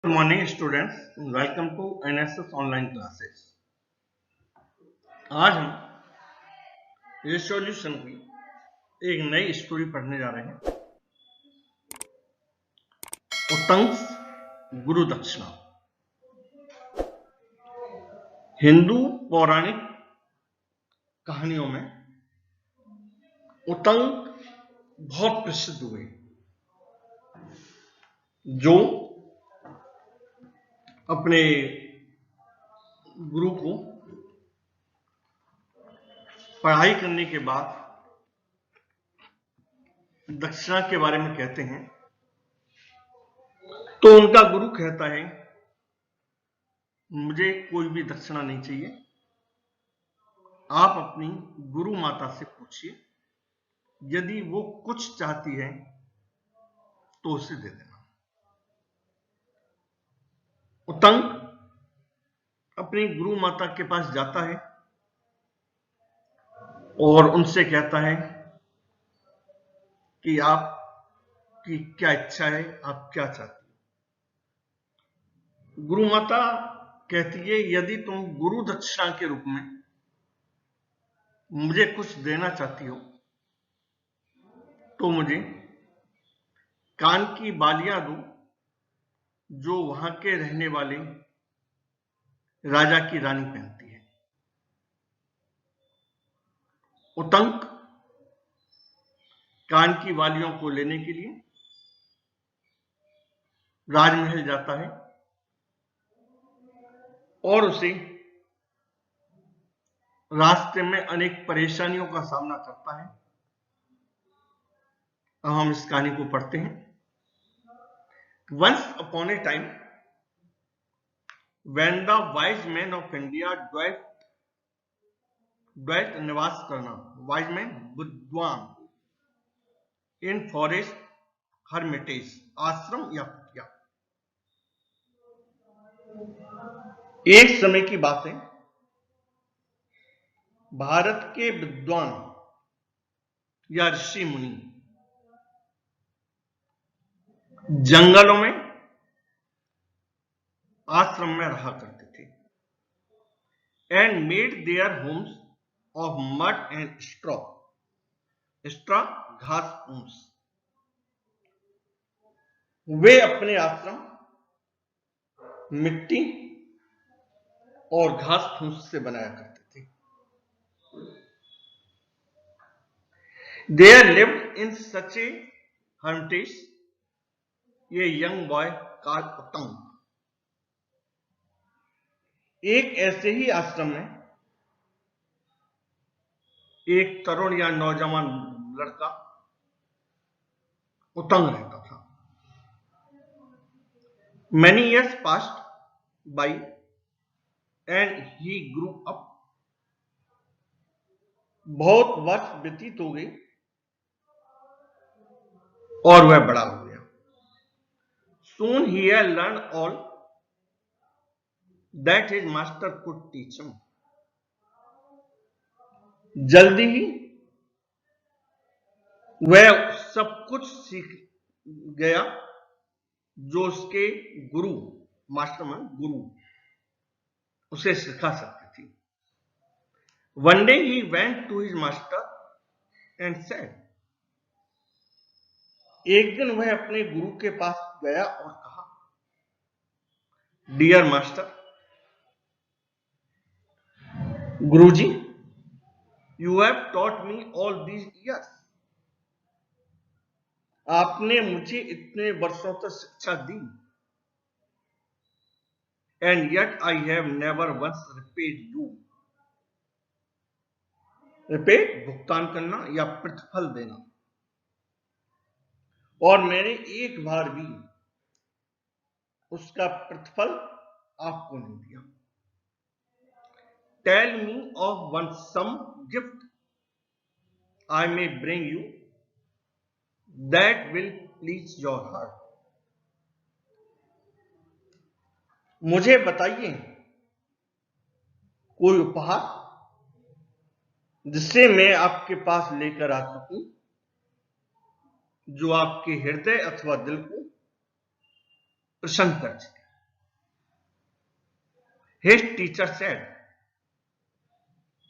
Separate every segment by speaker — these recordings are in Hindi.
Speaker 1: Good morning students, welcome to NSS online classes. आज हम रिसोल्यूशन की एक नई स्टोरी पढ़ने जा रहे हैं। उत्तंस गुरु दक्षिणा। हिंदू पौराणिक कहानियों में उत्तंग बहुत प्रसिद्ध हुए, जो अपने गुरु को पढ़ाई करने के बाद दक्षिणा के बारे में कहते हैं। तो उनका गुरु कहता है, मुझे कोई भी दक्षिणा नहीं चाहिए, आप अपनी गुरु माता से पूछिए, यदि वो कुछ चाहती है तो उसे दे देना। उत्तंग अपनी गुरु माता के पास जाता है और उनसे कहता है कि आपकी क्या इच्छा है, आप क्या चाहती हो। गुरु माता कहती है, यदि तुम गुरु दक्षिणा के रूप में मुझे कुछ देना चाहती हो तो मुझे कान की बालियां दो, जो वहां के रहने वाले राजा की रानी पहनती है। उत्तंग कान की बालियों को लेने के लिए राजमहल जाता है और उसे रास्ते में अनेक परेशानियों का सामना करता है। अब हम इस कहानी को पढ़ते हैं। Once upon a time, when the wise men of India dwelt निवास करना, wise men बुद्धवान, in forest hermitage, आश्रम या कुटिया। एक समय की बात है, भारत के विद्वान या ऋषि मुनि जंगलों में आश्रम में रहा करते थे, and made their homes of mud and straw, घास फूस। वे अपने आश्रम मिट्टी और घास फूस से बनाया करते थे। There lived in such a hermitage a young boy called उत्तंग। एक ऐसे ही आश्रम में एक तरुण या नौजवान लड़का उत्तंग रहता था। Many years passed by and he grew up। बहुत वर्ष व्यतीत हो गए और वह बड़ा हो गया। Soon he had learned all that his master could teach him। जल्दी ही वह सब कुछ सीख गया जो उसके गुरु, मास्टर में गुरु, उसे सिखा सकती थी। One day he went to his master and said, एक दिन वह अपने गुरु के पास गया और कहा, dear master, guruji, you have taught me all these years. आपने मुझे इतने वर्षों तक शिक्षा दी, and yet I have never once repaid you. Repaid भुगतान करना या प्रतिफल देना, और मैंने एक बार भी उसका प्रतिफल आपको नहीं दिया। Tell me of one some gift I may bring you that will please your heart. मुझे बताइए कोई उपहार जिससे मैं आपके पास लेकर आ सकूं, जो आपके हृदय अथवा दिल को प्रसन्न कर सके। His teacher said,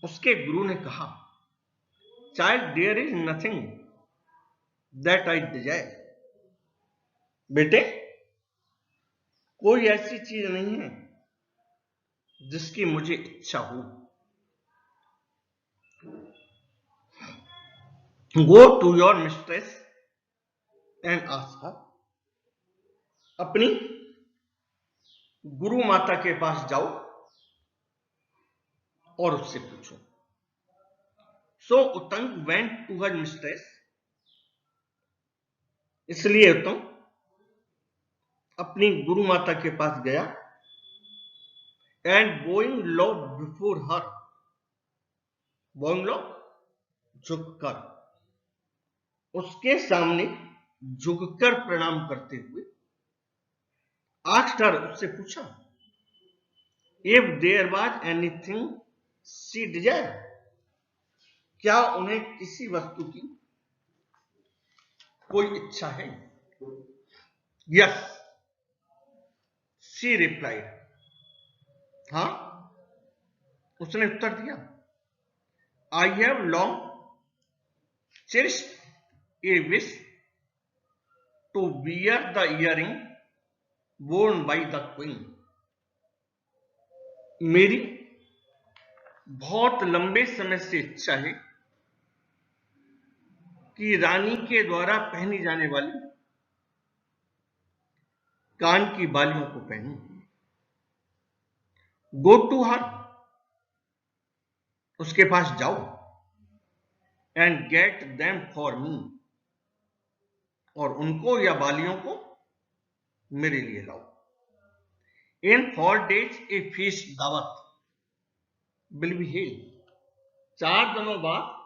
Speaker 1: उसके गुरु ने कहा, Child, there is nothing that I desire. बेटे, कोई ऐसी चीज नहीं है जिसकी मुझे इच्छा हो. Go to your mistress and ask her. अपनी गुरु माता के पास जाओ और उससे पूछो. So Utang went to her mistress. इसलिए उत्तंग अपनी गुरु माता के पास गया. And bowing low before her. bowing low, झुककर, उसके सामने झुककर प्रणाम करते हुए asked her, उससे पूछा, if there was anything she desired, क्या उन्हें किसी वस्तु की कोई इच्छा है? Yes, she replied. हाँ, उसने उत्तर दिया. I have long cherished a wish to wear the earring worn by the queen. मेरी बहुत लंबे समय से इच्छा है कि रानी के द्वारा पहनी जाने वाली कान की बालियों को पहनूं. गो टू हर, उसके पास जाओ. And get them for me, और उनको या बालियों को मेरे लिए लाओ. इन 4 days ए फीस्ट दावत विल बी हेल्ड. 4 दिनों बाद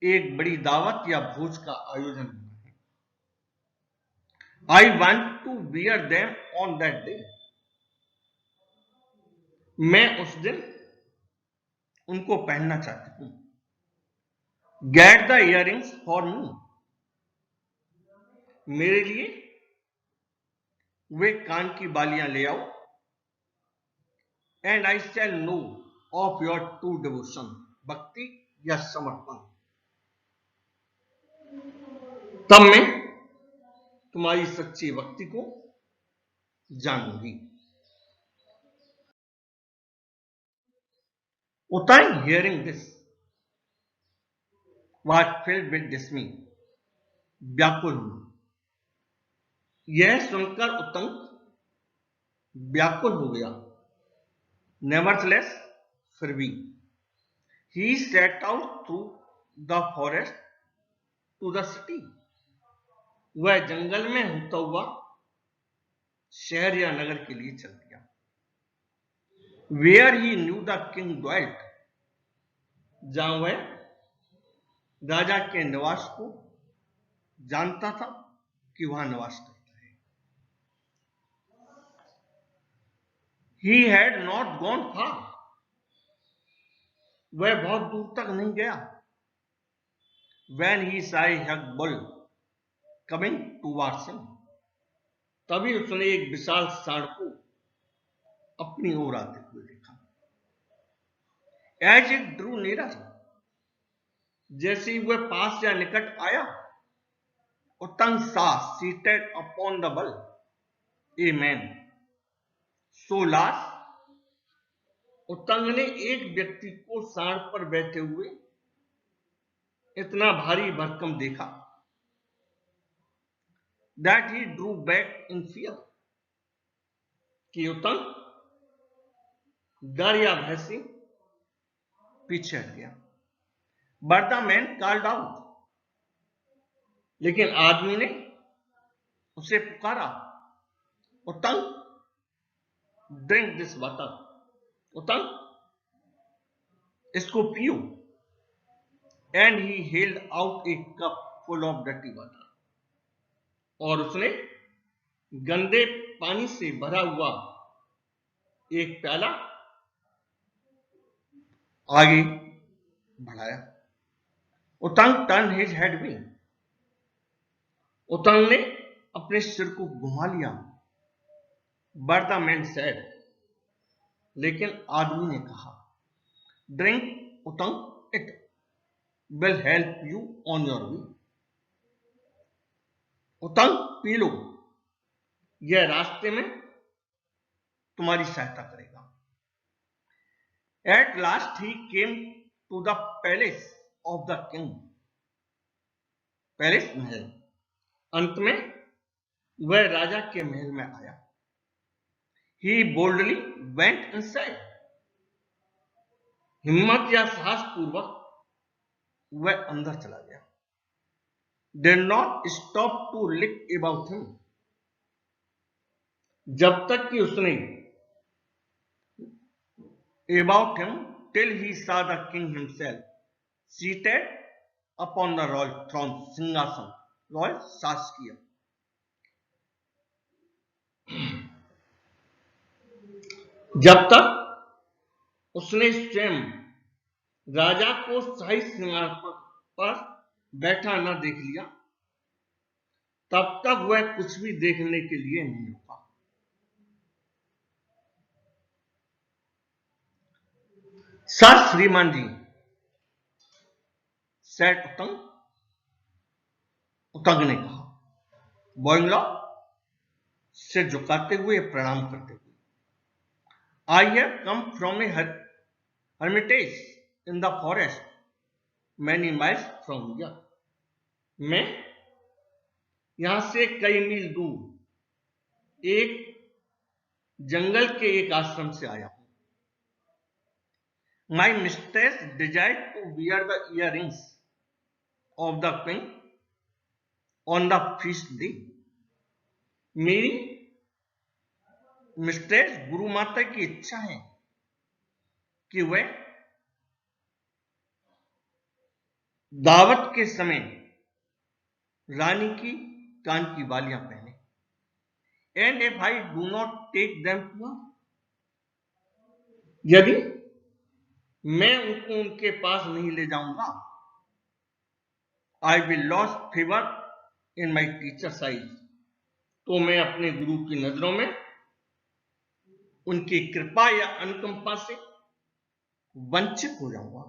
Speaker 1: एक बड़ी दावत या भोज का आयोजन होना है. I want to wear them on that day. मैं उस दिन उनको पहनना चाहती हूं. Get the earrings for me, मेरे लिए वे कान की बालियां ले आओ. And I shall know of your true devotion, भक्ति या समर्पण. तब मैं तुम्हारी सच्ची भक्ति को जानूंगी. Utang, hearing this, was filled with dismay. व्याकुल हुआ. यह सुनकर उत्तंग व्याकुल हो गया. Nevertheless, फिर भी, he set out through the forest to the city. वह जंगल में होता हुआ शहर या नगर के लिए चल दिया. Where he knew the king dwelt, जहां वह राजा के निवास को जानता था कि वहां निवास करता है. He had not gone far, वह बहुत दूर तक नहीं गया. When he saw a young bull coming towards him, तभी उसने एक विशाल सांड को अपनी ओर आते हुए देखा. As it drew nearer, जैसे ही वह पास या निकट आया, Utang saw seated upon the bull a man so large. उत्तंग ने एक व्यक्ति को सांड पर बैठे हुए इतना भारी भरकम देखा. That he drew back in fear, कि उत्तंग डर या भय से पीछे हट गया. But the man called out, लेकिन आदमी ने उसे पुकारा, उत्तंग, ड्रिंक दिस वाटर, उत्तंग, इसको पियो. And he held out A cup full of dirty water, और उसने गंदे पानी से भरा हुआ एक प्याला आगे बढ़ाया. उत्तंग टर्न हिज हेड में, उत्तंग ने अपने सिर को घुमा लिया. But the man said, लेकिन आदमी ने कहा, drink Utang, it will help you on your way. Utang पी लो, यह रास्ते में तुम्हारी सहायता करेगा। At last he came to the palace of the king. Palace महल। अंत में वह राजा के महल में आया। He boldly went inside. हिम्मत या साहस पूर्वक वह अंदर चला गया। Did not stop to look about him। जब तक कि उसने about him till he saw the king himself seated upon the royal throne, सिंहासन, रॉयल शासकीय। जब तक उसने स्वयं राजा को शाही सिंहासन पर बैठा न देख लिया, तब तक वह कुछ भी देखने के लिए नहीं रुका। सर श्रीमान जी, सेठ उतंग, उतंग ने कहा, बॉइंग लॉ, सिर झुकाते हुए प्रणाम करते हुए, I have come from A hermitage in the forest many miles from here। मैं यहां से कई मील दूर एक जंगल के एक आश्रम से आया हूं। My mistress desired to wear the earrings of the king on the feast day। मेरी मिस्ट्रेस गुरु माता की इच्छा है कि वह दावत के समय रानी की कान की बालियां पहने। And if I do not take them to her, यदि मैं उनको उनके पास नहीं ले जाऊंगा, I will lose favour in my teacher's eyes, तो मैं अपने गुरु की नजरों में उनकी कृपा या अनुकंपा से वंचित हो जाऊंगा।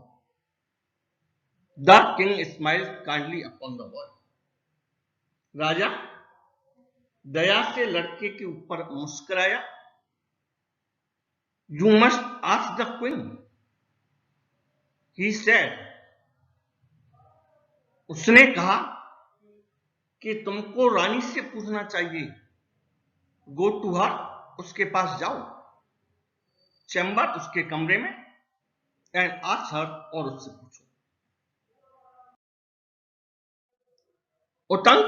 Speaker 1: The king smile kindly upon the boy. राजा दया से लड़के के ऊपर मुस्कुराया। You must ask the queen, he said. उसने कहा कि तुमको रानी से पूछना चाहिए। गो टू हर, उसके पास जाओ। चैम्बर, उसके कमरे में। एंड आस्क हर, और उससे पूछो। Utang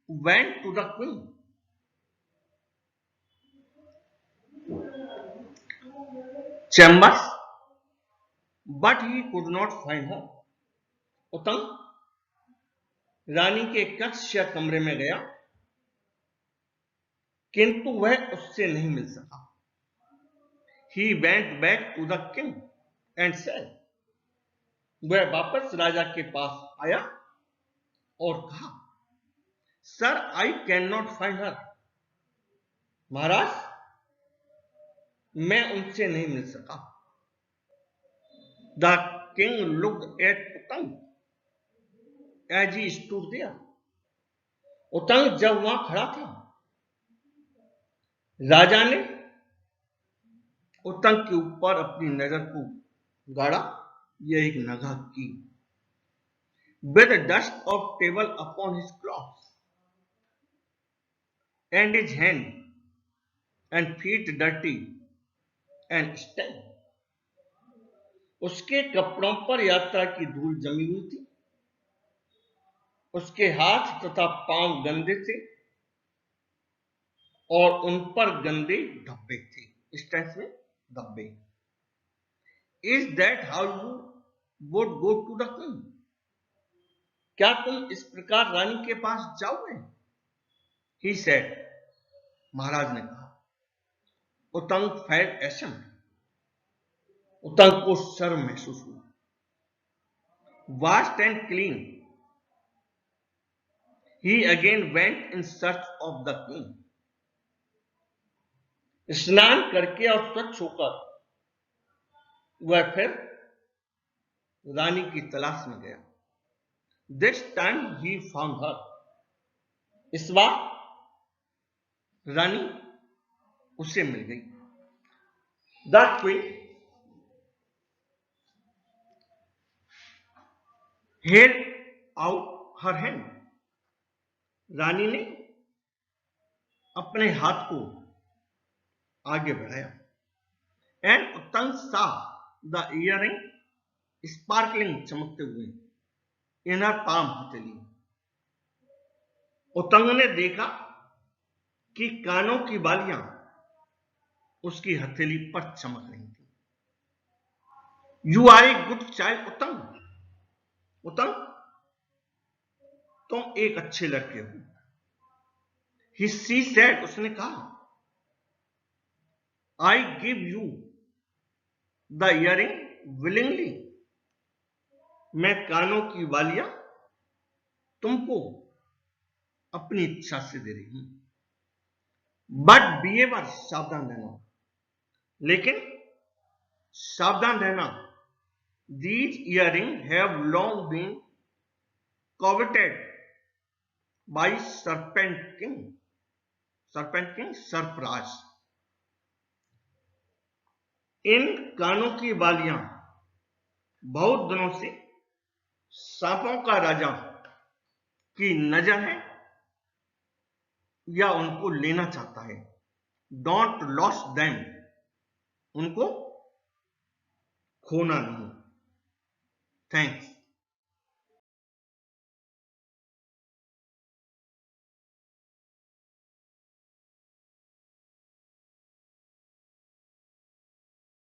Speaker 1: went to the queen. Chambers, but he could not find her. Utang रानी के कक्ष या कमरे में गया, किंतु वह उससे नहीं मिल सका। He went back to the king and said. वह वापस राजा के पास आया और कहा, sir I can not find her. महाराज, मैं उनसे नहीं मिल सका। The king looked at Utang as he stood there. Utang जब वहां खड़ा था, राजा ने उतंग के ऊपर अपनी नजर को गाड़ा। यह एक नगाह की। With dust of table upon his clothes and his hand and feet dirty and stain. उसके कपड़ों पर यात्रा की धूल जमी हुई थी। उसके हाथ तथा पांव गंदे थे और उन पर गंदे धब्बे थे। इस टाइप में धब्बे। Is that how you would go to the king? क्या तुम इस प्रकार रानी के पास जाओगे? He said. महाराज ने कहा। उतंग फेल्ट एशम्ड। उतंग को शर्म महसूस हुआ। Vast and clean, he again went in search of the king। स्नान करके और स्वच्छ होकर वह फिर रानी की तलाश में गया। This time he found her. इस बार रानी उसे मिल गई। The queen held out her hand. रानी ने अपने हाथ को आगे बढ़ाया। एंड उत्तंग सा द इयरिंग स्पार्कलिंग, चमकते हुए, इन हर पाम, हथेली। उतंग ने देखा कि कानों की बालियां उसकी हथेली पर चमक रही थी। You are a good child Utang. Utang, तुम एक अच्छे लड़के हो। शी सेड, उसने कहा, I give you the earring willingly. मैं कानों की बालियां तुमको अपनी इच्छा से दे रही हूं। बट बिहेवर, सावधान रहना, लेकिन सावधान रहना। These earring have long been coveted by serpent king सर्पराज। इन कानों की बालियां बहुत दिनों से सांपों का राजा की नजर है या उनको लेना चाहता है। डोंट लॉस देम, उनको खोना नहीं। थैंक्स।